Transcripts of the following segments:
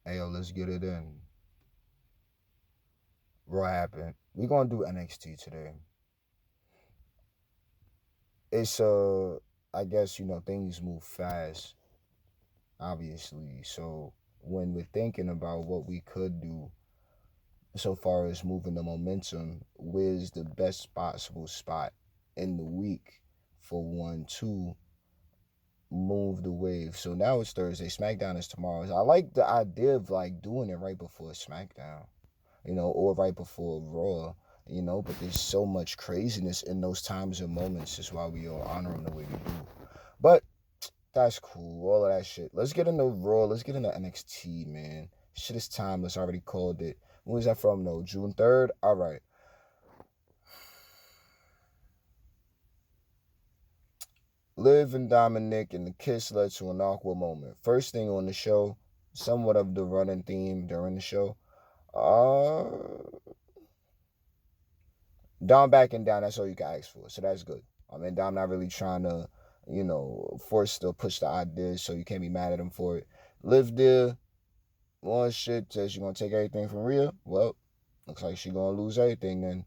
Hey, yo, let's get it in. What happened? We're gonna do NXT today. It's I guess things move fast, obviously. So when we're thinking about what we could do so far as moving the momentum, where's the best possible spot in the week for one to move the wave? So now it's Thursday. SmackDown is tomorrow. I like the idea of like doing it right before SmackDown. Or right before Raw, but there's so much craziness in those times and moments. Is why we all honor them the way we do. But that's cool, all of that shit. Let's get into Raw. Let's get into NXT, man. Shit is timeless. I already called it. When was that from, though? June 3rd? All right. Liv and Dominic and the kiss led to an awkward moment. First thing on the show, somewhat of the running theme during the show. Dom backing down, that's all you can ask for. So that's good. I mean, Dom not really trying to, force to push the ideas, so you can't be mad at him for it. Liv there, one shit, says she gonna take everything from Rhea. Well, looks like she gonna lose everything then.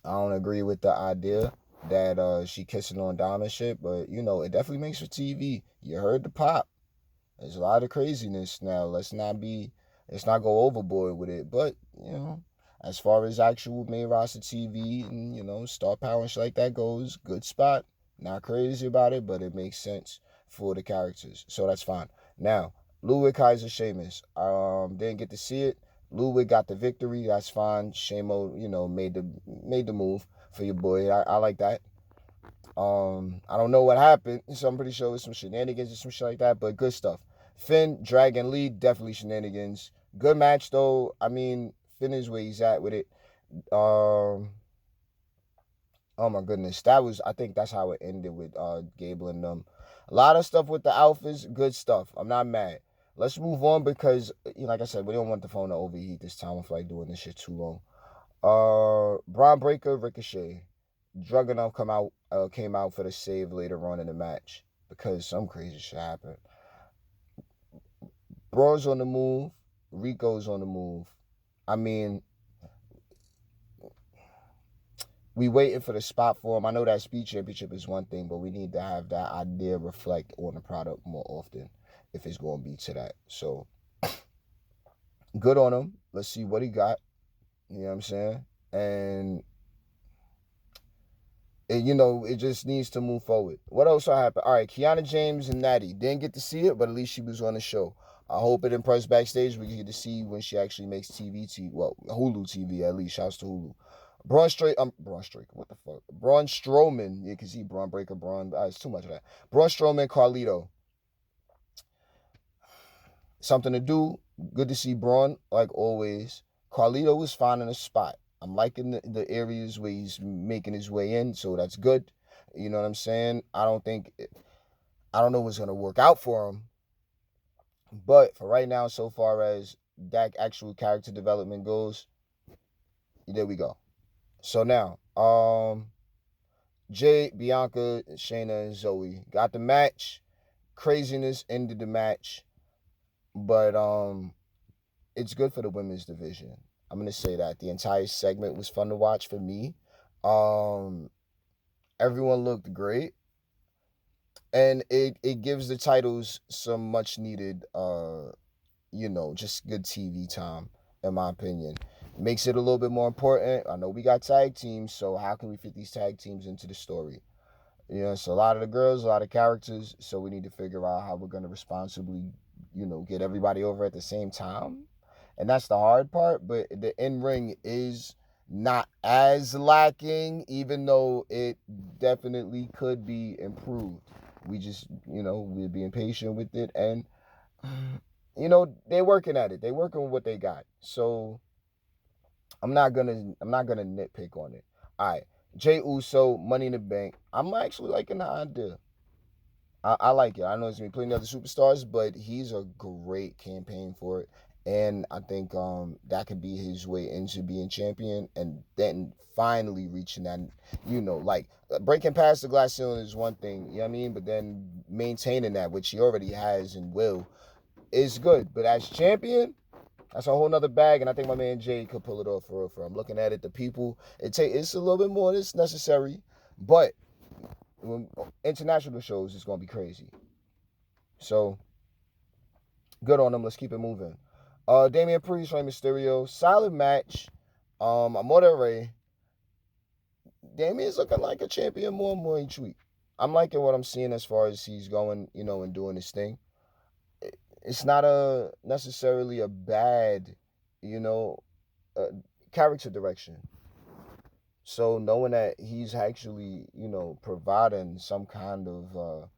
I don't agree with the idea that she kissing on Dom and shit, but it definitely makes for TV. You heard the pop. There's a lot of craziness now. Let's not go overboard with it. But, as far as actual main roster TV and, star power and shit like that goes, good spot. Not crazy about it, but it makes sense for the characters. So that's fine. Now, Ludwig Kaiser Sheamus. Didn't get to see it. Ludwig got the victory. That's fine. Shamo, made the move for your boy. I like that. I don't know what happened, so I'm pretty sure it was some shenanigans or some shit like that, but good stuff. Finn, Dragon Lee, definitely shenanigans. Good match though. I mean, Finn is where he's at with it. Um, oh my goodness, I think that's how it ended with Gable and them. A lot of stuff with the Alphas, good stuff. I'm not mad. Let's move on because, like I said, we don't want the phone to overheat this time. I feel like doing this shit too long. Braun Breaker, Ricochet. Dragunov came out for the save later on in the match because some crazy shit happened. Braun's on the move, Rico's on the move. I mean, we waiting for the spot for him. I know that speed championship is one thing, but we need to have that idea reflect on the product more often if it's going to be to that. So good on him. Let's see what he got. You know what I'm saying? And it just needs to move forward. What else happened? All right, Kiana James and Natty. Didn't get to see it, but at least she was on the show. I hope it impressed backstage. We get to see when she actually makes well, Hulu TV at least. Shouts to Hulu. Braun Strowman. What the fuck? Braun Strowman. Yeah, because he Braun Breaker, Braun. It's too much of that. Braun Strowman, Carlito. Something to do. Good to see Braun, like always. Carlito was finding a spot. I'm liking the areas where he's making his way in, so that's good. You know what I'm saying? I don't know what's gonna work out for him, but for right now, so far as that actual character development goes, there we go. So now, Jay, Bianca, Shayna, and Zoe got the match. Craziness ended the match, but it's good for the women's division. I'm gonna say that the entire segment was fun to watch for me. Um, Everyone looked great, and it gives the titles some much needed, just good TV time, in my opinion. Makes it a little bit more important. I know we got tag teams, so how can we fit these tag teams into the story? So a lot of the girls, a lot of characters, so we need to figure out how we're gonna responsibly, get everybody over at the same time. And that's the hard part, but the in ring is not as lacking, even though it definitely could be improved. We just, we're being patient with it, and they're working at it. They're working with what they got. So I'm not gonna nitpick on it. All right, Jay Uso, Money in the Bank. I'm actually liking the idea. I like it. I know there's gonna be plenty of other superstars, but he's a great campaign for it. And I think that could be his way into being champion and then finally reaching that, like breaking past the glass ceiling is one thing, you know what I mean? But then maintaining that, which he already has and will, it's good. But as champion, that's a whole nother bag, and I think my man Jay could pull it off for real. I'm looking at it, the people, it's a little bit more that's necessary, but when international shows, it's gonna be crazy. So good on them. Let's keep it moving. Damian Priest, Rey Mysterio, solid match. Amore Ray. Damian's looking like a champion more and more each week. I'm liking what I'm seeing as far as he's going, and doing his thing. It's not necessarily a bad, you know, uh, character direction. So knowing that he's actually, providing some kind of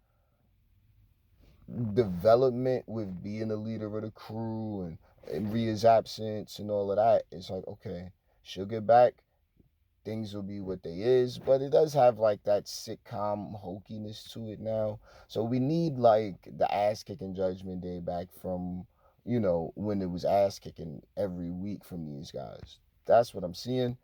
development with being the leader of the crew and Rhea's absence and all of that, it's like, okay, she'll get back. Things will be what they is, but it does have like that sitcom hokiness to it now. So we need like the ass kicking Judgment Day back from, when it was ass kicking every week from these guys. That's what I'm seeing.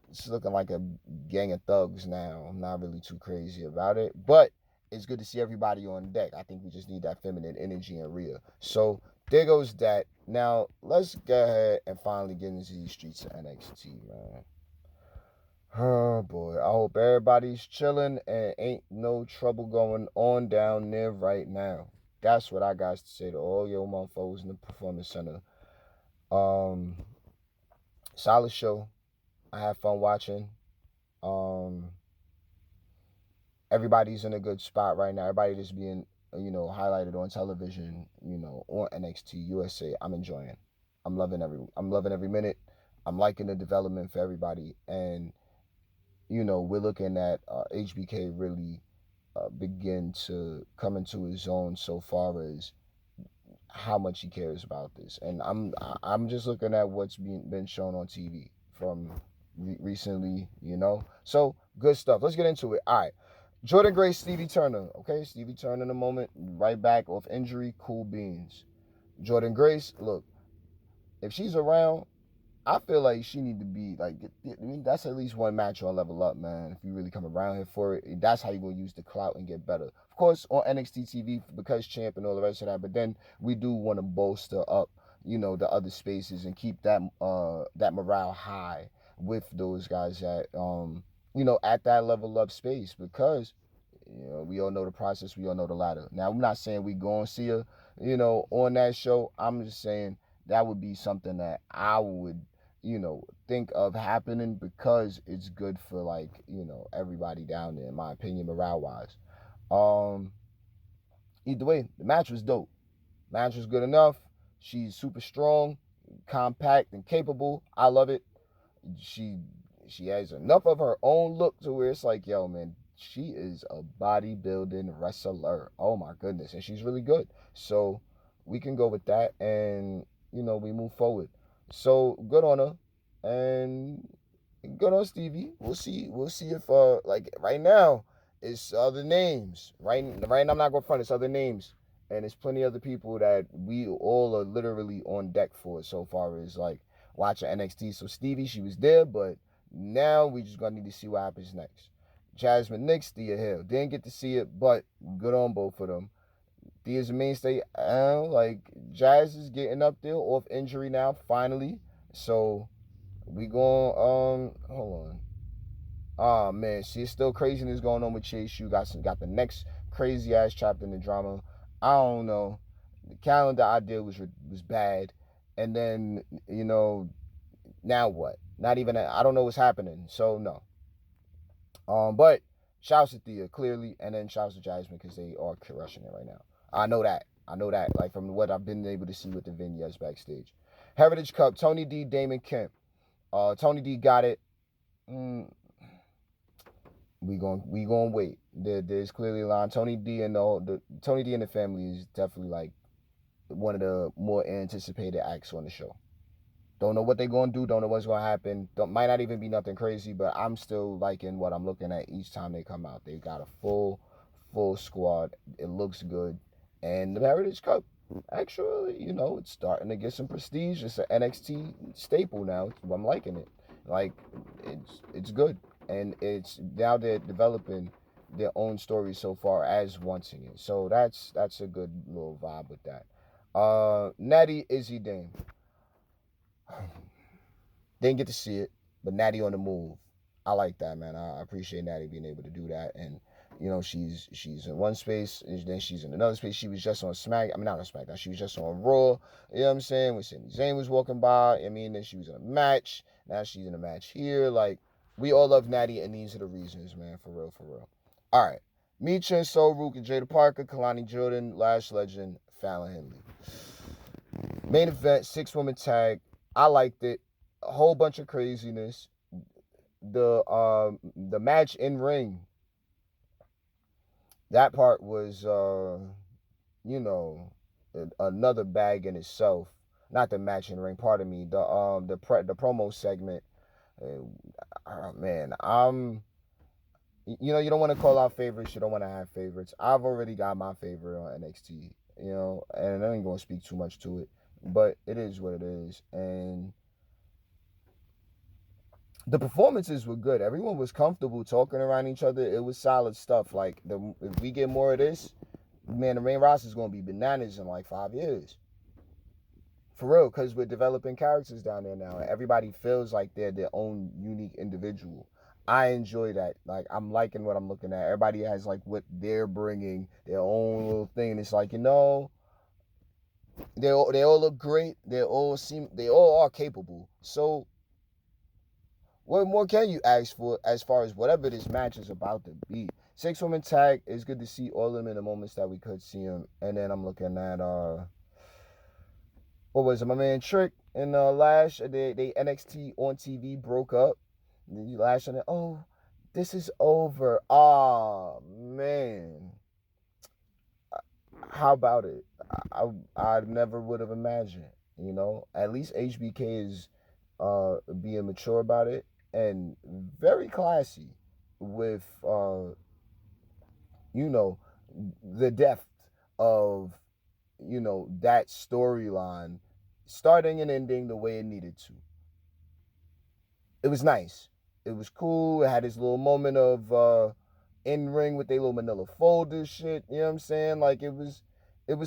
It's looking like a gang of thugs now. I'm not really too crazy about it, but it's good to see everybody on deck. I think we just need that feminine energy in Rhea. So there goes that. Now let's go ahead and finally get into these streets of NXT, man. Oh boy, I hope everybody's chilling and ain't no trouble going on down there right now. That's what I got to say to all your motherfuckers in the Performance Center. Solid show. I had fun watching. Everybody's in a good spot right now. Everybody just being, highlighted on television, on NXT USA. I'm enjoying. I'm loving every minute. I'm liking the development for everybody. And, we're looking at HBK really begin to come into his own so far as how much he cares about this. And I'm just looking at what's been shown on TV from recently, So good stuff. Let's get into it. All right. Jordynne Grace, Stevie Turner. Okay, Stevie Turner in a moment. Right back off injury. Cool beans. Jordynne Grace, look, if she's around, I feel like she need to be like, I mean, that's at least one match on Level Up, man. If you really come around here for it, that's how you're gonna use the clout and get better. Of course, on NXT TV because champ and all the rest of that. But then we do want to bolster up, the other spaces and keep that morale high with those guys at at that Level Up space because we all know the process, we all know the ladder. Now I'm not saying we go and see her, on that show. I'm just saying that would be something that I would think of happening because it's good for like, everybody down there, in my opinion, morale wise. Either way, the match was dope. Match was good enough. She's super strong, compact, and capable. I love it. She she has enough of her own look to where it's like, yo, man, she is a bodybuilding wrestler. Oh my goodness. And she's really good. So we can go with that and we move forward. So good on her. And good on Stevie. We'll see. We'll see if like right now it's other names. Right now I'm not gonna front, it's other names. And there's plenty of other people that we all are literally on deck for so far as like watching NXT. So Stevie, she was there, but now we just gonna need to see what happens next. Jasmine Nix, Thea Hill. Didn't get to see it, but good on both of them. Thea's a mainstay. Like Jazz is getting up there off injury now, finally. So we going hold on. Oh man, see, it's still craziness going on with Chase. You got the next crazy ass chapter in the drama. I don't know. The calendar idea was bad, and then now what? Not even I don't know what's happening. So no. But shouts to Thea clearly, and then shouts to Jasmine because they are crushing it right now. I know that. Like from what I've been able to see with the vignettes backstage. Heritage Cup, Tony D, Damon Kemp. Tony D got it. We going wait. There's clearly a line. Tony D and the family is definitely like one of the more anticipated acts on the show. Don't know what they're going to do. Don't know what's going to happen. Might not even be nothing crazy, but I'm still liking what I'm looking at each time they come out. They got a full squad. It looks good. And the Heritage Cup, actually, it's starting to get some prestige. It's an NXT staple now. I'm liking it. Like, it's good. And it's now they're developing their own story so far as wanting it. So that's a good little vibe with that. Natty, Izzy, Dame. Didn't get to see it, but Natty on the move. I like that, man. I appreciate Natty being able to do that. And she's in one space, and then she's in another space. She was just on Smack. I mean, not on SmackDown. She was just on Raw. You know what I'm saying? When Sami Zayn was walking by, I mean, then she was in a match. Now she's in a match here. Like, we all love Natty, and these are the reasons, man. For real, for real. All right. Micha and Soul Rook and Jada Parker, Kalani Jordan, Lash Legend, Fallon Henley. Main event, 6-woman tag. I liked it. A whole bunch of craziness. The match in ring, that part was another bag in itself. Not the match in ring, pardon me. The promo segment. Man, you don't want to call out favorites. You don't want to have favorites. I've already got my favorite on NXT. And I ain't gonna speak too much to it, but it is what it is. And the performances were good. Everyone was comfortable talking around each other. It was solid stuff. Like, if we get more of this, man, the main roster is going to be bananas in like 5 years. For real, because we're developing characters down there now. And everybody feels like they're their own unique individual. I enjoy that. Like, I'm liking what I'm looking at. Everybody has like what they're bringing, their own little thing. And it's like, they all look great. They all are capable. So what more can you ask for as far as whatever this match is about to be? 6-woman tag, it's good to see all of them in the moments that we could see them. And then I'm looking at what was it? My man Trick and Lash. They NXT on TV broke up. Lash on it. Oh, this is over. Oh man, how about it? I never would have imagined. At least HBK is being mature about it and very classy with the depth of that storyline starting and ending the way it needed to. It was nice. It was cool. It had this little moment of in ring with their little manila folder shit. You know what I'm saying? Like, it was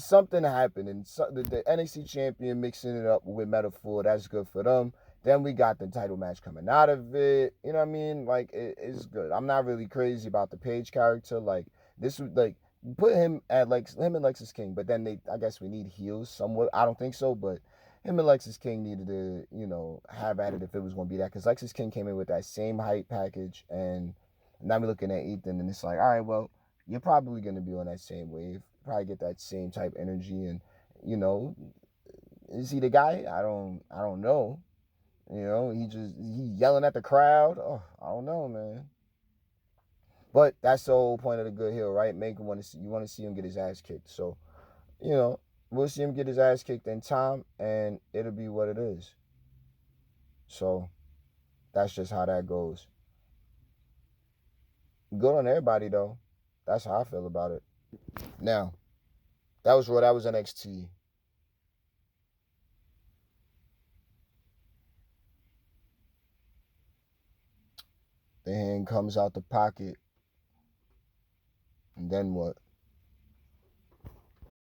something happening. So, the NXT champion mixing it up with Metaphor, that's good for them. Then we got the title match coming out of it. You know what I mean? Like, it's good. I'm not really crazy about the Paige character. Like, this would, like, put him at, like, him and Lexis King. But then I guess we need heels somewhat. I don't think so, but him and Lexis King needed to, have at it if it was going to be that. Because Lexis King came in with that same hype package. And now we're looking at Ethan, and it's like, all right, well, you're probably going to be on that same wave. Probably get that same type energy. And, is he the guy? I don't know. He yelling at the crowd. Oh, I don't know, man. But that's the whole point of the good heel, right? You want to see him get his ass kicked. So, we'll see him get his ass kicked in time, and it'll be what it is. So, that's just how that goes. Good on everybody, though. That's how I feel about it. Now, that was Raw. That was NXT. The hand comes out the pocket. And then what?